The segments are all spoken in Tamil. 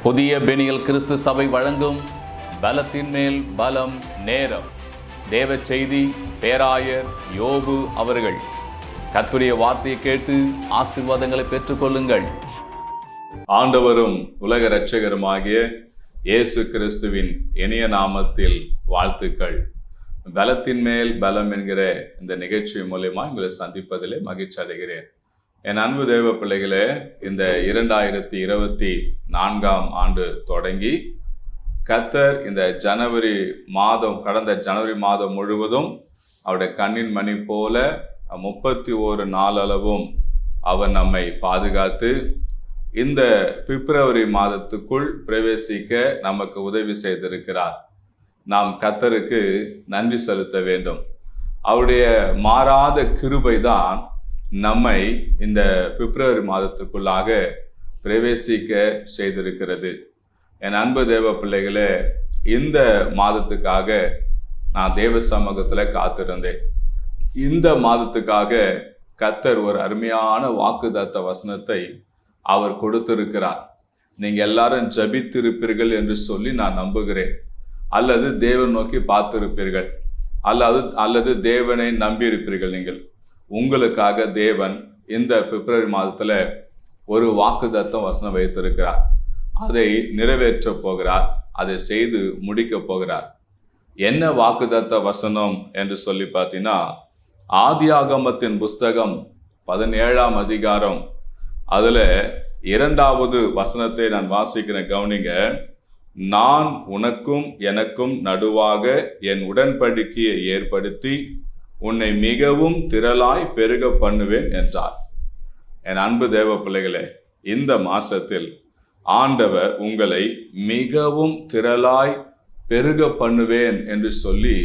புதிய பெனியல் கிறிஸ்து சபை வழங்கும் பலத்தின் மேல் பலம் நேரம். தேவ செய்தி பேராயர் யோபு அவர்கள். கர்த்தருடைய வார்த்தையை கேட்டு ஆசீர்வாதங்களை பெற்றுக்கொள்ளுங்கள். ஆண்டவரும் உலக இரட்சகருமாகிய இயேசு கிறிஸ்துவின் இனிய நாமத்தில் வாழ்த்துக்கள். பலத்தின் மேல் பலம் என்கிற இந்த நிகழ்ச்சி மூலமா உங்களை சந்திப்பதிலே மகிழ்ச்சி அடைகிறேன். என் அன்பு தேவ பிள்ளைகளே, இந்த 2024ஆம் ஆண்டு தொடங்கி கர்த்தர் இந்த கடந்த ஜனவரி மாதம் முழுவதும் அவருடைய கண்ணின் மணி போல 31 நாளளவும் அவர் நம்மை பாதுகாத்து இந்த பிப்ரவரி மாதத்துக்குள் பிரவேசிக்க நமக்கு உதவி செய்திருக்கிறார். நாம் கர்த்தருக்கு நன்றி செலுத்த வேண்டும். அவருடைய மாறாத கிருபை தான் நம்மை இந்த பிப்ரவரி மாதத்துக்குள்ளாக பிரவேசிக்க செய்திருக்கிறது. என் அன்பு தேவ பிள்ளைகளே, இந்த மாதத்துக்காக நான் தேவ சமூகத்தில் காத்திருந்தேன். இந்த மாதத்துக்காக கர்த்தர் ஒரு அருமையான வாக்குத்தத்த வசனத்தை அவர் கொடுத்திருக்கிறார். நீங்க எல்லாரும் ஜபித்திருப்பீர்கள் என்று சொல்லி நான் நம்புகிறேன். அல்லது தேவன் நோக்கி பார்த்திருப்பீர்கள், அல்லது தேவனை நம்பியிருப்பீர்கள். நீங்கள் உங்களுக்காக தேவன் இந்த பிப்ரவரி மாதத்துல ஒரு வாக்குத்தத்தம் வசனம் வைத்திருக்கிறார். அதை நிறைவேற்ற போகிறார், அதை செய்து முடிக்க போகிறார். என்ன வாக்குத்தத்த வசனம் என்று சொல்லி பார்த்தீங்கன்னா, ஆதியாகமத்தின் புஸ்தகம் 17ஆம் அதிகாரம் அதுல 2வது வசனத்தை நான் வாசிக்கிறேன், கவனிங்க. நான் உனக்கும் எனக்கும் நடுவாக என் உடன்படிக்கையை ஏற்படுத்தி உன்னை மிகவும் திரளாய் பெருக பண்ணுவேன் என்றார். என் அன்பு தேவ பிள்ளைகளே, இந்த மாசத்தில் ஆண்டவர் உங்களை மிகவும் திரளாய் பெருக பண்ணுவேன் என்று சொல்லி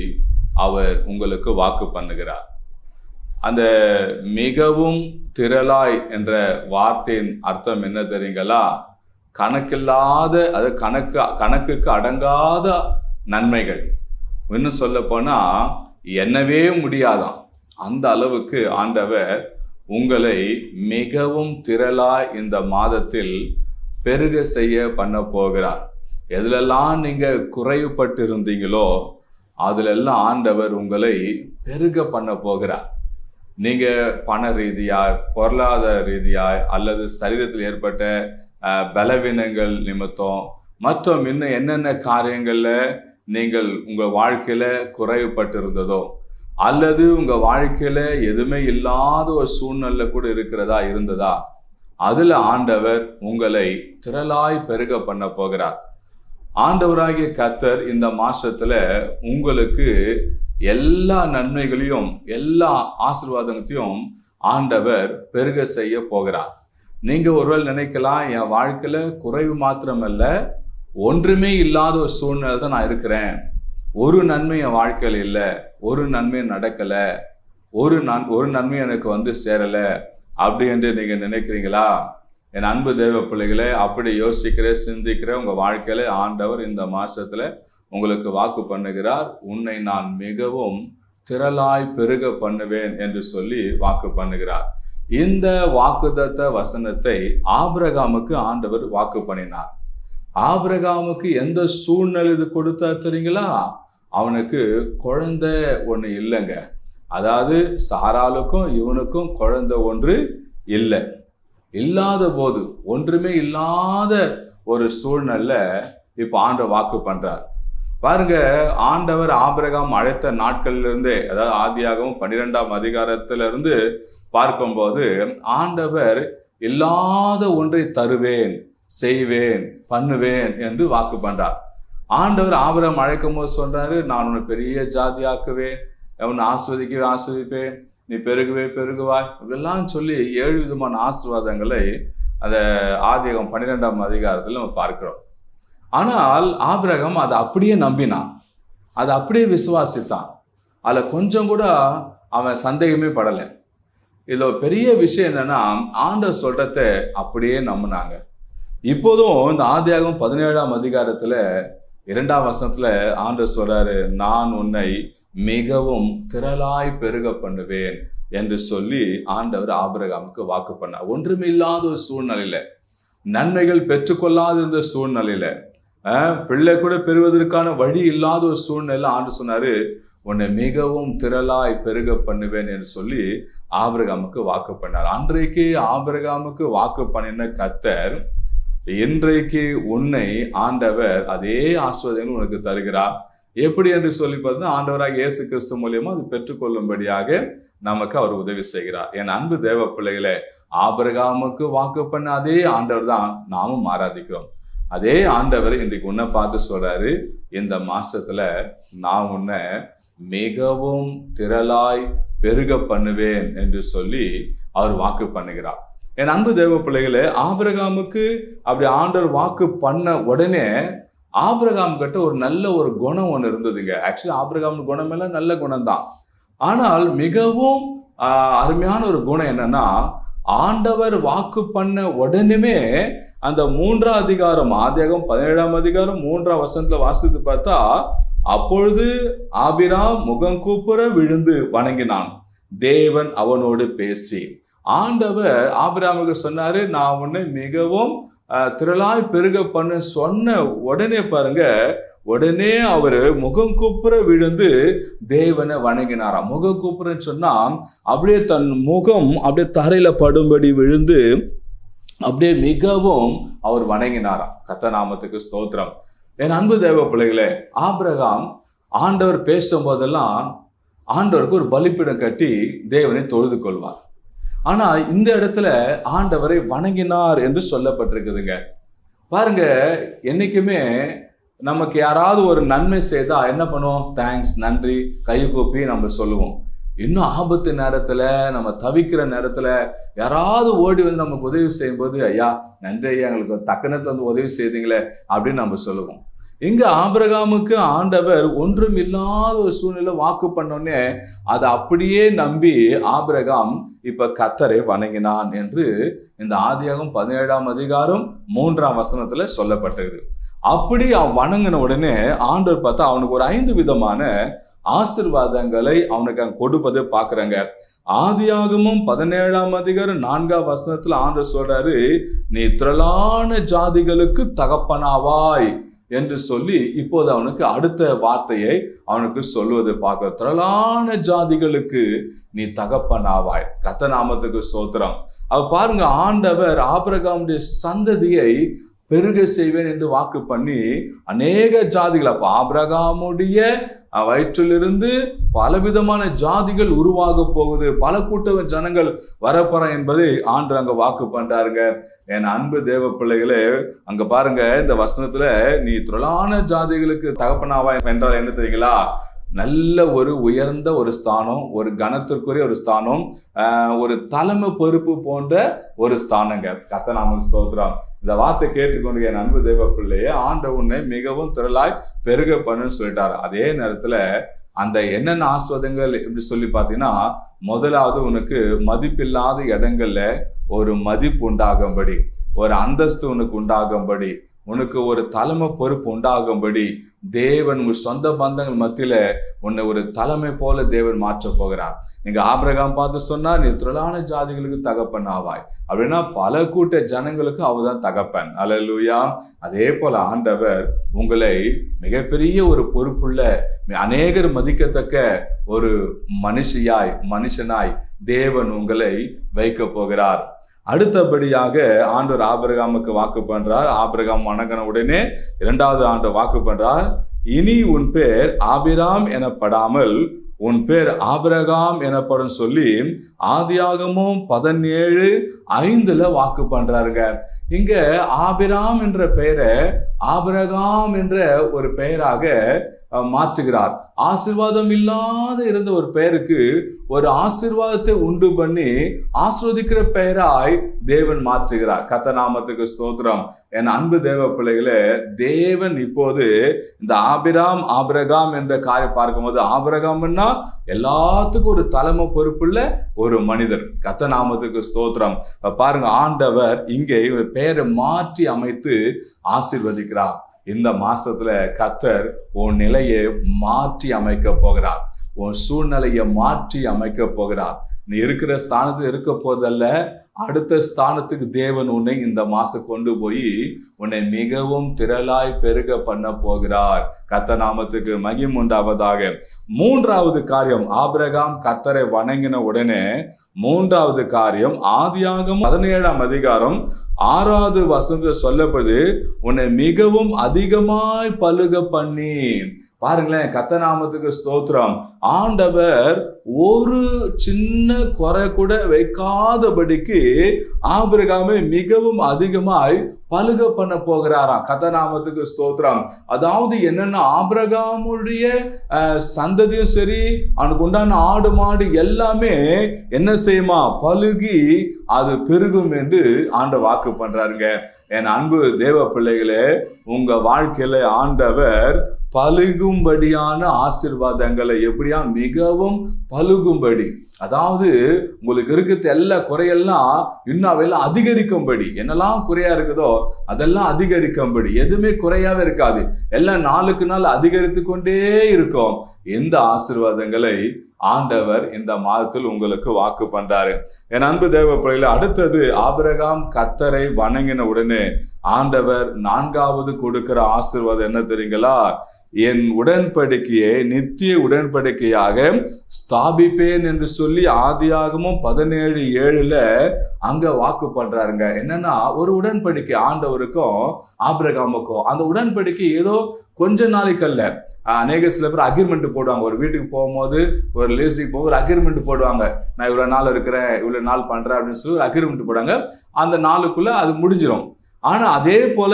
அவர் உங்களுக்கு வாக்கு பண்ணுகிறார். அந்த மிகவும் திரளாய் என்ற வார்த்தையின் அர்த்தம் என்ன தெரியுங்களா? கணக்கில்லாத, அது கணக்குக்கு அடங்காத நன்மைகள். இன்னும் சொல்ல போனா எண்ணவே முடியாதாம். அந்த அளவுக்கு ஆண்டவர் உங்களை மிகவும் திரளாய் இந்த மாதத்தில் பெருக செய்ய பண்ண போகிறார். எதுலெல்லாம் நீங்க குறைவுபட்டு இருந்தீங்களோ அதுலெல்லாம் ஆண்டவர் உங்களை பெருக பண்ண போகிறார். நீங்க பண ரீதியாய், பொருளாதார ரீதியாய், அல்லது சரீரத்தில் ஏற்பட்ட பலவீனங்கள் நிமித்தம் மற்றும் இன்னும் என்னென்ன காரியங்கள்ல நீங்கள் உங்க வாழ்க்கையில குறைவுபட்டு இருந்ததோ, அல்லது உங்க வாழ்க்கையில எதுவுமே இல்லாத ஒரு சூழ்நிலை கூட இருந்ததா, அதுல ஆண்டவர் உங்களை திரளாய் பெருக பண்ண போகிறார். ஆண்டவராகிய கர்த்தர் இந்த மாசத்துல உங்களுக்கு எல்லா நன்மைகளையும் எல்லா ஆசீர்வாதத்தையும் ஆண்டவர் பெருக செய்ய போகிறார். நீங்க ஒருவேளை நினைக்கலாம், என் வாழ்க்கையில குறைவு மாத்திரமல்ல, ஒன்றுமே இல்லாத ஒரு சூழ்நிலை தான் நான் இருக்கிறேன், ஒரு நன்மை என் வாழ்க்கையில் இல்லை, ஒரு நன்மை நடக்கல, ஒரு நன்மை எனக்கு சேரல அப்படி என்று நீங்க நினைக்கிறீங்களா? என் அன்பு தேவ பிள்ளைகளே, அப்படி சிந்திக்கிற உங்க வாழ்க்கையில ஆண்டவர் இந்த மாசத்துல உங்களுக்கு வாக்கு பண்ணுகிறார். உன்னை நான் மிகவும் திரளாய் பெருக பண்ணுவேன் என்று சொல்லி வாக்கு பண்ணுகிறார். இந்த வாக்குத்தத்த வசனத்தை ஆபிரகாமுக்கு ஆண்டவர் வாக்கு பண்ணினார். ஆபிரகாமுக்கு எந்த சூழ்நிலை இது கொடுத்தா தெரியுங்களா? அவனுக்கு குழந்தை ஒன்று இல்லைங்க. அதாவது சாராளுக்கும் இவனுக்கும் குழந்தை ஒன்று இல்லை. இல்லாத போது, ஒன்றுமே இல்லாத ஒரு சூழ்நிலை இப்ப ஆண்டவர் வாக்கு பண்றார். பாருங்க, ஆண்டவர் ஆபிரகாம் அழைத்த நாட்களிலிருந்தே, அதாவது ஆதியாகமம் 12ஆம் அதிகாரத்திலிருந்து பார்க்கும்போது ஆண்டவர் இல்லாத ஒன்றை தருவேன், செய்வேன், பண்ணுவேன் என்று வாக்கு பண்றார். ஆண்டவர் ஆபிரகாம் அழைக்கும் போது சொல்றாரு, நான் உன்னை பெரிய ஜாதியாக்குவேன், உன்னை ஆஸ்வதிப்பேன், நீ பெருகுவாய், இதெல்லாம் சொல்லி 7 விதமான ஆசீர்வாதங்களை அந்த ஆதியாகமம் 12ஆம் அதிகாரத்தில் நம்ம பார்க்கிறோம். ஆனால் ஆபிரகாம் அதை அப்படியே நம்பினான், அதை அப்படியே விசுவாசித்தான். அதுல கொஞ்சம் கூட அவன் சந்தேகமே படலை. இதுல பெரிய விஷயம் என்னன்னா, ஆண்டவர் சொல்றத அப்படியே நம்பினாங்க. இப்போதும் இந்த ஆதியாகமம் 17ஆம் அதிகாரத்துல 2ஆம் வசனத்துல ஆண்டவர் சொல்றாரு, நான் உன்னை மிகவும் திரளாய் பெருக பண்ணுவேன் என்று சொல்லி ஆண்டவர் ஆபிரகாமுக்கு வாக்கு பண்ணார். ஒன்றுமில்லாத ஒரு சூழ்நிலையில நன்மைகள் பெற்றுக்கொள்ளாதிருந்த சூழ்நிலையில, பிள்ளை கூட பெறுவதற்கான வழி இல்லாத ஒரு சூழ்நிலை ஆண்டு சொன்னாரு, உன்னை மிகவும் திரளாய் பெருக பண்ணுவேன் என்று சொல்லி ஆபிரகாமுக்கு வாக்கு பண்ணார். அன்றைக்கு ஆபிரகாமுக்கு வாக்கு பண்ணின கர்த்தர் இன்றைக்கு உன்னை ஆண்டவர் அதே ஆசீர்வாதங்கள் உனக்கு தருகிறார். எப்படி என்று சொல்லி பார்த்தீங்கன்னா, ஆண்டவராக இயேசு கிறிஸ்து மூலியமா அது பெற்றுக்கொள்ளும்படியாக நமக்கு அவர் உதவி செய்கிறார். என் அன்பு தேவ பிள்ளைகளே, ஆபிரகாமுக்கு வாக்கு பண்ண அதே ஆண்டவர் தான் நாமும் ஆராதிக்கிறோம். அதே ஆண்டவர் இன்றைக்கு உன்னை பார்த்து சொல்றாரு, இந்த மாசத்துல நான் உன்னை மிகவும் திரளாய் பெருக பண்ணுவேன் என்று சொல்லி அவர் வாக்கு பண்ணுகிறார். என் அன்பு தேவ பிள்ளைகளே, ஆபிரகாமுக்கு அப்படி ஆண்டவர் வாக்கு பண்ண உடனே ஆபிரகாம் கிட்ட ஒரு நல்ல ஒரு குணம் ஒன்று இருந்ததுங்க. ஆக்சுவலி ஆபிரகாம் குணம் எல்லாம் நல்ல குணம் தான். ஆனால் மிகவும் அருமையான ஒரு குணம் என்னன்னா, ஆண்டவர் வாக்கு பண்ண உடனே அந்த 3ஆம் அதிகாரம், ஆதியாகமம் 17ஆம் அதிகாரம் 3ஆம் வசனத்துல வாசித்து பார்த்தா, அப்பொழுது ஆபிராம் முகம் கூப்புற விழுந்து வணங்கினான், தேவன் அவனோடு பேசி. ஆண்டவர் ஆபிராமுக்கு சொன்னாரு, நான் உன்னை மிகவும் திரளாய் பெருக பண்ண சொன்ன உடனே பாருங்க, உடனே அவரு முகம் கூப்புற விழுந்து தேவனை வணங்கினாராம். முகம் கூப்புறன்னு சொன்னா அப்படியே தன் முகம் அப்படியே தரையில படும்படி விழுந்து அப்படியே மிகவும் அவர் வணங்கினாராம். கர்த்தர் நாமத்துக்கு ஸ்தோத்திரம். என் அன்பு தேவ பிள்ளைகளே, ஆபிரகாம் ஆண்டவர் பேசும் போதெல்லாம் ஆண்டவருக்கு ஒரு பலிப்பீடம் கட்டி தேவனை தொழுது கொள்வார். ஆனா இந்த இடத்துல ஆண்டவரை வணங்கினார் என்று சொல்லப்பட்டிருக்குதுங்க. பாருங்க, என்னைக்குமே நமக்கு யாராவது ஒரு நன்மை செய்தா என்ன பண்ணுவோம்? தேங்க்ஸ், நன்றி, கை கூப்பி நம்ம சொல்லுவோம். இன்னும் ஆபத்து நேரத்துல, நம்ம தவிக்கிற நேரத்துல யாராவது ஓடி வந்து நமக்கு உதவி செய்யும் போது, ஐயா நன்றி ஐயா, எங்களுக்கு தக்கனத்துல வந்து உதவி செய்தீங்களே அப்படின்னு நம்ம சொல்லுவோம். இங்க ஆபிரகாமுக்கு ஆண்டவர் ஒன்றும் இல்லாத ஒரு சூழ்நிலை வாக்கு பண்ணோன்னே அதை அப்படியே நம்பி ஆபிரகாம் இப்ப கர்த்தரை வணங்கினான் என்று இந்த ஆதியாகமம் 17ஆம் அதிகாரம் 3ஆம் வசனத்துல சொல்லப்பட்டது. அப்படி அவன் வணங்கின உடனே ஆண்டவர் பார்த்தா அவனுக்கு ஒரு 5 விதமான ஆசீர்வாதங்களை அவனுக்கு அங்க கொடுப்பதை பாக்குறாங்க. ஆதியாகமம் 17ஆம் அதிகாரம் 4ஆம் வசனத்துல ஆண்டவர் சொல்றாரு, நீ திரளான ஜாதிகளுக்கு தகப்பனாவாய் என்று சொல்லி இப்போது அவனுக்கு அடுத்த வார்த்தையை அவனுக்கு சொல்வதை பார்க்க, திரளான ஜாதிகளுக்கு நீ தகப்பனாவாய். கர்த்தர் நாமத்துக்கு ஸ்தோத்திரம். அவ பாருங்க, ஆண்டவர் ஆபிரகாமுடைய சந்ததியை பெருக செய்வேன் என்று வாக்கு பண்ணி அநேக ஜாதிகள், அப்ப ஆபிரகாமுடைய வயிற்றிலிருந்து பலவிதமான ஜாதிகள் உருவாக போகுது, பல கூட்ட ஜனங்கள் வரப்போற என்பதை ஆண்டவர் அங்க வாக்கு பண்றாருங்க. என் அன்பு தேவ பிள்ளைகளே, அங்க பாருங்க, இந்த வசனத்துல நீ திரளான ஜாதிகளுக்கு தகப்பனாவா என்றால் என்ன தெரியுங்களா? நல்ல ஒரு உயர்ந்த ஒரு ஸ்தானம், ஒரு கனத்திற்குரிய ஒரு ஸ்தானம், ஒரு தலைமை பொறுப்பு போன்ற ஒரு ஸ்தானங்க. கர்த்தர் நாமத்துக்கு ஸ்தோத்திரம். இந்த வார்த்தை கேட்டுக்கொண்டு என் அன்பு தேவ பிள்ளையே, ஆண்டவர் உன்னை மிகவும் திரளாய் பெருக பண்ணுன்னு சொல்லிட்டாரு. அதே நேரத்துல அந்த என்னென்ன ஆசீர்வாதங்கள் எப்படி சொல்லி பார்த்தீங்கன்னா, முதலாவது உனக்கு மதிப்பில்லாத இடங்கள்ல ஒரு மதிப்பு உண்டாகும்படி, ஒரு அந்தஸ்து உனக்கு உண்டாகும்படி, உனக்கு ஒரு தலைமை பொறுப்பு உண்டாகும்படி தேவன் உங்க சொந்த பந்தங்கள் மத்தியில உன்னை ஒரு தலைமை போல தேவன் மாற்ற போகிறார். நீங்க ஆபிரகாம் பார்த்து சொன்னார், நீ திரளான ஜாதிகளுக்கு தகப்பன் ஆவாய் அப்படின்னா பல கூட்ட ஜனங்களுக்கு அவர்தான் தகப்பன். அல்லேலூயா. அதே போல ஆண்டவர் உங்களை மிகப்பெரிய ஒரு பொறுப்புள்ள, அநேகர் மதிக்கத்தக்க ஒரு மனுஷனாய் தேவன் உங்களை வைக்க போகிறார். அடுத்தபடியாக ஆண்டவர் ஆபிரகாமுக்கு வாக்கு பண்றார். ஆபிரகாம் வணங்கின உடனே 2வது ஆண்டு வாக்கு பண்றார், இனி உன் பேர் ஆபிராம் எனப்படாமல் உன் பேர் ஆபிரகாம் எனப்படும் சொல்லி ஆதியாகமம் 17:5 வாக்கு பண்றாருங்க. இங்க ஆபிராம் என்ற பெயரை ஆபிரகாம் என்ற ஒரு பெயராக மாற்றுகிறார். ஆசீர்வாதம் இல்லாத இருந்த ஒரு பெயருக்கு ஒரு ஆசீர்வாதத்தை உண்டு பண்ணி ஆசீர்வதிக்கிற பெயராய் தேவன் மாற்றுகிறார். கர்த்தர் நாமத்துக்கு ஸ்தோத்திரம். என் அன்பு தேவ பிள்ளைகளே, தேவன் இப்போது இந்த ஆபிரகாம் என்ற காரியம் பார்க்கும்போது, ஆபிரகாம்னா எல்லாத்துக்கும் ஒரு தலைமை பொறுப்புள்ள ஒரு மனிதர். கர்த்தர் நாமத்துக்கு ஸ்தோத்திரம். பாருங்க, ஆண்டவர் இங்கே பெயரை மாற்றி அமைத்து ஆசீர்வதிக்கிறார். இந்த மாசத்துல கர்த்தர் உன் நிலையை மாற்றி அமைக்க போகிறார், உன் சூழ்நிலையை மாற்றி அமைக்க போகிறார். நீ இருக்கிற ஸ்தானத்தில் இருக்க போதல்ல, அடுத்த ஸ்தானத்துக்கு தேவன் உன்னை இந்த மாசம் கொண்டு போய் உன்னை மிகவும் திரளாய் பெருக பண்ண போகிறார். கர்த்தர் நாமத்துக்கு மகிமை உண்டாவதாக. மூன்றாவது காரியம், ஆபிரகாம் கர்த்தரை வணங்கின உடனே மூன்றாவது காரியம், ஆதியாகமம் 17ஆம் அதிகாரம் 6வது வசனத்தில் சொல்லப்படுது, உன்னை மிகவும் அதிகமாய் பலுக பண்ணி. பாருங்களேன், கர்த்தர் நாமத்துக்கு ஸ்தோத்திரம். ஆண்டவர் ஒரு சின்ன குறை கூட வைக்காதபடிக்கு ஆபிரகாமை மிகவும் அதிகமாய் பலுக பண்ண போகிறாராம். கர்த்தர் நாமத்துக்கு ஸ்தோத்திரம். அதாவது என்னன்னா, ஆபிரகாமுடைய சந்ததியும் சரி, அவனுக்கு உண்டான ஆடு மாடு எல்லாமே என்ன செய்யுமா, பலுகி அது பெருகும் என்று ஆண்டவர் வாக்கு பண்றாருங்க. என் அன்பு தேவ பிள்ளைகளே, உங்க வாழ்க்கையில ஆண்டவர் பலுகும்படியான ஆசீர்வாதங்களை எப்படியா மிகவும் பலுகும்படி, அதாவது உங்களுக்கு இருக்கிற எல்லா குறையெல்லாம் இன்னும் அவையெல்லாம் அதிகரிக்கும்படி, என்னெல்லாம் குறையா இருக்குதோ அதெல்லாம் அதிகரிக்கும்படி, எதுவுமே குறையாவே இருக்காது, எல்லாம் நாளுக்கு நாள் அதிகரித்து கொண்டே இருக்கும். எந்த ஆசீர்வாதங்களை ஆண்டவர் இந்த மாதத்தில் உங்களுக்கு வாக்கு பண்றாரு. என் அன்பு தேவ பிள்ளைகளே, அடுத்தது ஆபிரகாம் கர்த்தரை வணங்கின உடனே ஆண்டவர் 4வது கொடுக்கிற ஆசீர்வாதம் என்ன தெரியுங்களா? என் உடன்படிக்கையை நித்திய உடன்படிக்கையாக ஸ்தாபிப்பேன் என்று சொல்லி ஆதியாகமம் 17:7 அங்க வாக்கு பண்றாருங்க. என்னன்னா, ஒரு உடன்படிக்கை ஆண்டவருக்கும் ஆபிரகாமுக்கும். அந்த உடன்படிக்கை ஏதோ கொஞ்ச நாளைக்கு அல்ல. சில பேர் அக்ரிமெண்ட் போடுவாங்க. ஒரு வீட்டுக்கு போகும்போது, ஒரு லேசிக்கு போக ஒரு அக்ரிமெண்ட் போடுவாங்க. நான் இவ்வளவு நாள் இருக்கிறேன், இவ்வளவு நாள் பண்றேன் அப்படின்னு சொல்லி ஒரு அக்ரிமெண்ட் போடுவாங்க. அந்த நாளுக்குள்ள அது முடிஞ்சிடும். ஆனா அதே போல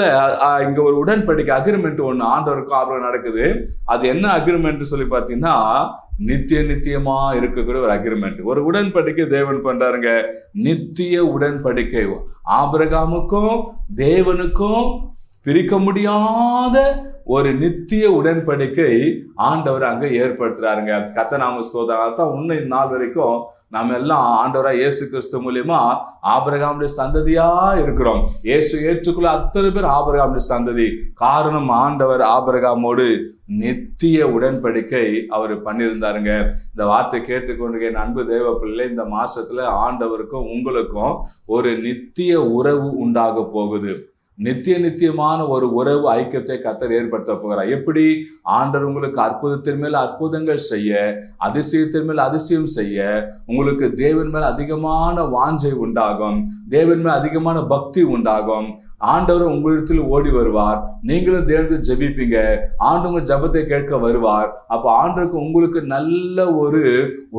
இங்க ஒரு உடன்படிக்கை அக்ரிமெண்ட் ஒண்ணு ஆண்டவருக்கும் ஆபிரகாம் நடக்குது. அது என்ன அக்ரிமெண்ட் சொல்லி பாத்தீங்கன்னா, நித்தியமா இருக்கக்கூடிய ஒரு அக்ரிமெண்ட், ஒரு உடன்படிக்கை தேவன் பண்றாருங்க. நித்திய உடன்படிக்கை ஆபிரகாமுக்கும் தேவனுக்கும் பிரிக்க முடியாத ஒரு நித்திய உடன்படிக்கை ஆண்டவர் அங்க ஏற்படுத்துறாருங்க. கர்த்தர் நாம ஸ்தோத்திரம். தான் உன்னை நாள் வரைக்கும் நாம எல்லாம் ஆண்டவராக இயேசு கிறிஸ்து மூலியமா ஆபிரகாமுடைய சந்ததியா இருக்கிறோம். இயேசு ஏற்றுக்குள்ள அத்தனை பேர் ஆபிரகாமுடைய சந்ததி. காரணம், ஆண்டவர் ஆபிரகாமோடு நித்திய உடன்படிக்கை அவர் பண்ணியிருந்தாருங்க. இந்த வார்த்தை கேட்டுக்கொண்டு என் அன்பு தேவ பிள்ளை, இந்த மாசத்துல ஆண்டவருக்கும் உங்களுக்கும் ஒரு நித்திய உறவு உண்டாக போகுது. நித்தியமான ஒரு உறவு ஐக்கியத்தை கர்த்தர் ஏற்படுத்த போகிறார். எப்படி? ஆண்டவர் உங்களுக்கு அற்புதத்தின் மேல் அற்புதங்கள் செய்ய, அதிசயத்தின் மேல் அதிசயம் செய்ய, உங்களுக்கு தேவன் மேல் அதிகமான வாஞ்சை உண்டாகும், தேவன் மேல் அதிகமான பக்தி உண்டாகும். ஆண்டவர் உங்களிடத்தில் ஓடி வருவார், நீங்களும் தேவனத்தில் ஜெபிப்பீங்க, ஆண்டவங்க ஜெபத்தை கேட்க வருவார். அப்ப ஆண்டவருக்கு உங்களுக்கு நல்ல ஒரு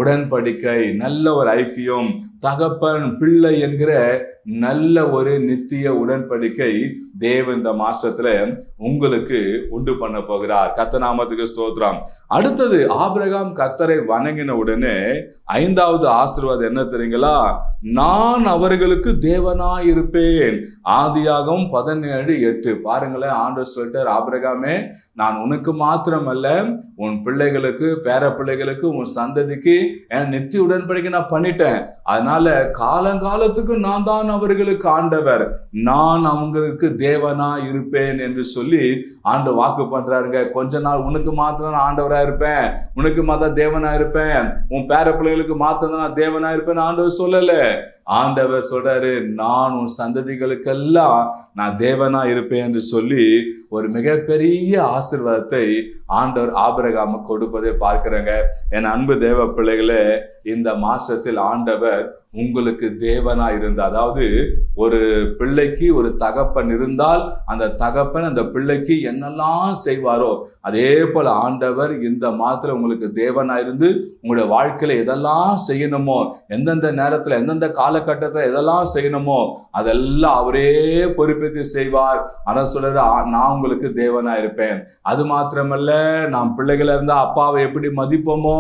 உடன்படிக்கை, நல்ல ஒரு ஐக்கியம், தகப்பன் பிள்ளை என்கிற நல்ல ஒரு நித்திய உடன்படிக்கை தேவன் இந்த மாசத்துல உங்களுக்கு உண்டு பண்ண போகிறார். கர்த்தர் நாமத்துக்கு ஸ்தோத்திரம். அடுத்தது, ஆபிரகாம் கர்த்தரை வணங்கின உடனே 5வது ஆசீர்வாதம் என்ன தெரியுங்களா? நான் அவர்களுக்கு தேவனாய் இருப்பேன். ஆதியாகமம் 17:8. பாருங்களேன், ஆண்டவர் சொல்லிட்டார், ஆபிரகாமே, நான் உனக்கு மாத்திரமல்ல, உன் பிள்ளைகளுக்கு, பேர பிள்ளைகளுக்கு, உன் சந்ததிக்கு என் நித்திய உடன்படிக்கை நான் பண்ணிட்டேன். அதனால காலங்காலத்துக்கு நான் தான் அவர்களுக்கு ஆண்டவர், நான் அவங்களுக்கு தேவனா இருப்பேன் என்று சொல்லி ஆண்டவர் வாக்கு பண்றாருங்க. கொஞ்ச நாள் உனக்கு மாத்திரம் நான் ஆண்டவரா இருப்பேன், உனக்கு மாத்திரம் தேவனா இருப்பேன், உன் பேர பிள்ளைகளுக்கு மாத்திரம் நான் தேவனா இருப்பேன் ஆண்டவர் சொல்லல. ஆண்டவர் சொல்றாரு, நான் உன் சந்ததிகளுக்கெல்லாம் நான் தேவனா இருப்பேன் என்று சொல்லி ஒரு மிகப்பெரிய ஆசீர்வாதத்தை ஆண்டவர் ஆபிரகாம கொடுப்பதை பார்க்கிறேங்க. என் அன்பு தேவ பிள்ளைகளே, இந்த மாசத்தில் ஆண்டவர் உங்களுக்கு தேவனா இருந்த, அதாவது ஒரு பிள்ளைக்கு ஒரு தகப்பன் இருந்தால் அந்த தகப்பன் அந்த பிள்ளைக்கு என்னெல்லாம் செய்வாரோ அதே போல ஆண்டவர் இந்த மாதத்துல உங்களுக்கு தேவனா இருந்து உங்களுடைய வாழ்க்கையில எதெல்லாம் செய்யணுமோ, எந்தெந்த நேரத்துல எந்தெந்த காலகட்டத்துல எதெல்லாம் செய்யணுமோ அதெல்லாம் அவரே பொறுப்பேற்று செய்வார். அதான் சொல்றாரு, நான் உங்களுக்கு தேவனா இருப்பேன். அது மாத்திரமல்ல, நாம் பிள்ளைகளா இருந்தா அப்பாவை எப்படி மதிப்போமோ,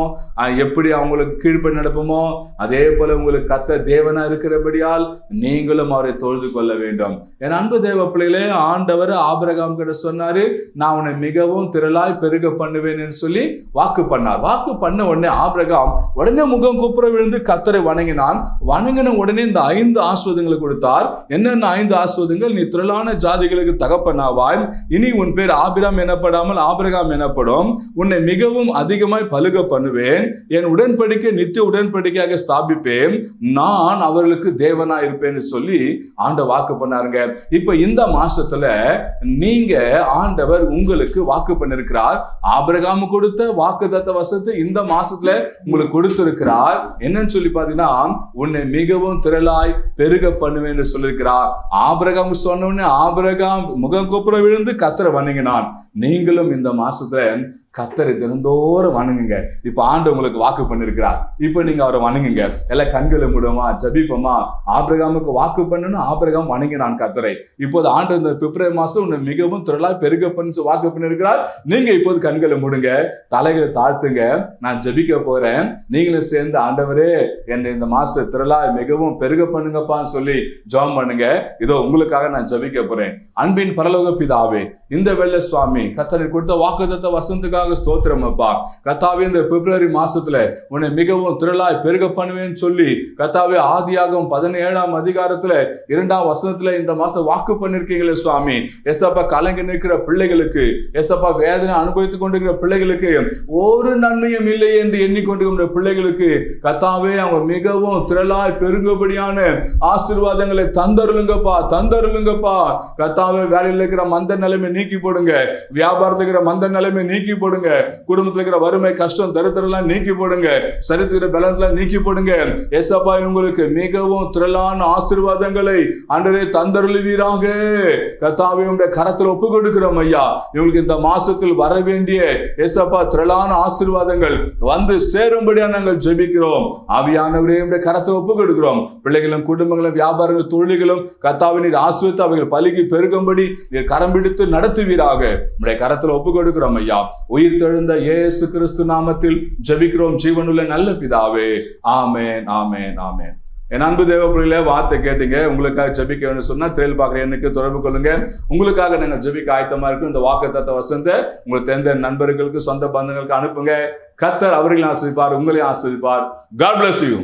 எப்படி அவங்களுக்கு கீழ்ப்படி நடப்போமோ, அதே போல உங்களுக்கு கர்த்தர் தேவனா இருக்கிறபடியால் நீங்களும் அவரை தொழுது கொள்ள வேண்டும். என் அன்பு தேவ பிள்ளைகளே, ஆண்டவர் ஆபிரகாம் கிட்ட சொன்னாரு, நான் உன்னை மிகவும் திரளாய் பெருக பண்ணுவேன் என்று சொல்லி வாக்கு பண்ணார். வாக்கு பண்ண உடனே ஆபிரகாம் உடனே முகம் குப்புற விழுந்து கர்த்தரை வணங்கினான். வணங்கின உடனே இந்த 5 ஆசீர்வாதங்களை கொடுத்தார். என்னென்ன 5 ஆசீர்வாதங்கள்? நீ திரளான ஜாதிகளுக்கு தகப்பனாவாய், இனி உன் பேர் ஆபிராம் எனப்படாமல் ஆபிரகாம் எனப்படும், உன்னை மிகவும் அதிகமாய் பலுக பண்ணுவேன், என் உடன்படிக்கை நித்திய உடன்படிக்கையாக ஸ்தாபிப்பேன், நான் அவர்களுக்கு தேவனா இருப்பேன்னு சொல்லி ஆண்டவர் வாக்கு பண்ணாருங்க. இப்ப இந்த மாசத்துல நீங்க ஆண்டவர் உங்களுக்கு வாக்கு பண்ணிருக்கிறார். ஆபிரகாம் கொடுத்த வாக்குத்தத்த வசனத்தை இந்த மாசத்துல உங்களுக்கு கொடுத்திருக்கிறார். என்னன்னு சொல்லி பாத்தீங்கன்னா, உன்னை மிகவும் திரளாய் பெருக பண்ணுவேன் சொல்லியிருக்கிறார். ஆபிரகாம் சொன்ன உடனே ஆபிரகாம் முகம் கொப்புற விழுந்து கர்த்தரை வணங்கினான். நீங்களும் இந்த மாசத்துல கர்த்தரை தினந்தோறும் வணங்குங்க. இப்ப ஆண்டு உங்களுக்கு வாக்கு பண்ணிருக்கிறார். இப்ப நீங்க அவரை வணங்குங்க. எல்லாம் கண்களை மூடுமா, ஜபிப்போமா. ஆபிரகாமுக்கு வாக்கு பண்ணணும், ஆபிரகாம் வணங்கினான் கர்த்தரை. இப்போது ஆண்டு இந்த பிப்ரவரி மாசம் உன்னை மிகவும் திரளாய் பெருக பண்ணி வாக்கு பண்ணிருக்கிறார். நீங்க இப்போது கண்களை மூடுங்க, தலைகளை தாழ்த்துங்க. நான் ஜபிக்க போறேன். நீங்களும் சேர்ந்து ஆண்டவரே என்னை இந்த மாச திரளாய் மிகவும் பெருக பண்ணுங்கப்பான்னு சொல்லி ஜெபம் பண்ணுங்க. இதோ உங்களுக்காக நான் ஜபிக்க போறேன். அன்பின் பரலோக பிதாவே, இந்த வெள்ள சுவாமி கர்த்தரை கொடுத்த வாக்குத்தத்த வசனத்துக்காக ஸ்தோத்திரம் அப்பா. கர்த்தாவே, இந்த பிப்ரவரி மாசத்துல உன்னை மிகவும் திரளாய் பெருக பண்ணுவேன்னு சொல்லி கர்த்தாவே ஆதியாகமம் 17ஆம் அதிகாரத்துல 2ஆம் வசனத்துல இந்த மாசம் வாக்கு பண்ணிருக்கீங்களே சுவாமி. எசப்பா, கலங்கி நிற்கிற பிள்ளைகளுக்கு, எசப்பா வேதனை அனுபவித்துக் கொண்டிருக்கிற பிள்ளைகளுக்கு ஒரு நன்மையும் இல்லை என்று எண்ணிக்கொண்டிருக்கிற பிள்ளைகளுக்கு கர்த்தாவே அவங்க மிகவும் திரளாய் பெருகும்படியான ஆசீர்வாதங்களை தந்தருளுங்கப்பா, தந்தருளுங்கப்பா. கர்த்தாவே, வேலையில் இருக்கிற மந்த நிலைமை நீக்கி போடுங்க. வியாபாரத்தில் இருக்கிற மந்த நிலைமை நீக்கி போடுங்க. குடும்பத்தில் இருக்கிற வறுமை, கஷ்டம், தரித்திரம் நீக்கி போடுங்க. சரித்திர பலத்துல நீக்கி போடுங்க. ஏசப்பா, உங்களுக்கு மிகவும் திரளான ஆசீர்வாதங்களை ஆண்டவரே தந்தருளுவீராக. கர்த்தாவே, உங்களுடைய கரத்தில் ஒப்பு கொடுக்கிறோம் ஐயா. இவங்களுக்கு இந்த மாசத்தில் வர வேண்டிய ஏசப்பா திரளான ஆசீர்வாதங்கள் வந்து சேரும்படியா நாங்கள் ஜெபிக்கிறோம். ஆவியானவரே, உங்களுடைய கரத்தில் ஒப்பு கொடுக்கிறோம். பிள்ளைகளும் குடும்பங்களும் வியாபாரங்களும் தொழில்களும் கர்த்தாவே நீர் ஆசீர்வதித்து அவைகள் பலுகி பெருகும்படி நீர் கரம் பிடித்து நடத்துவீராக. உங்களுடைய கரத்தில் ஒப்பு கொடுக்கிறோம் ஐயா. உயிர் தெழுந்த இயேசு கிறிஸ்து நாமத்தில் ஜெபிக்கிறோம் ஜீவனுள்ள நல்ல பிதாவே. ஆமென், ஆமென், ஆமென். என் அன்பு தேவ பிள்ளைகளே, வார்த்தை கேட்டீங்க. உங்களுக்காக ஜெபிக்க வேணும்னு சொன்னா திரையில் பார்க்குற எண்ணுக்கு தொடர்பு கொள்ளுங்க. உங்களுக்காக நாங்கள் ஜெபிக்க ஆயத்தமா இருக்கும். இந்த வாக்குத்தத்த வசனத்தை உங்களுக்கு தெரிந்த நண்பர்களுக்கு, சொந்த பந்தங்களுக்கு அனுப்புங்க. கர்த்தர் அவர்களை ஆசீர்வதிப்பார், உங்களையும் ஆசீர்வதிப்பார். God bless you.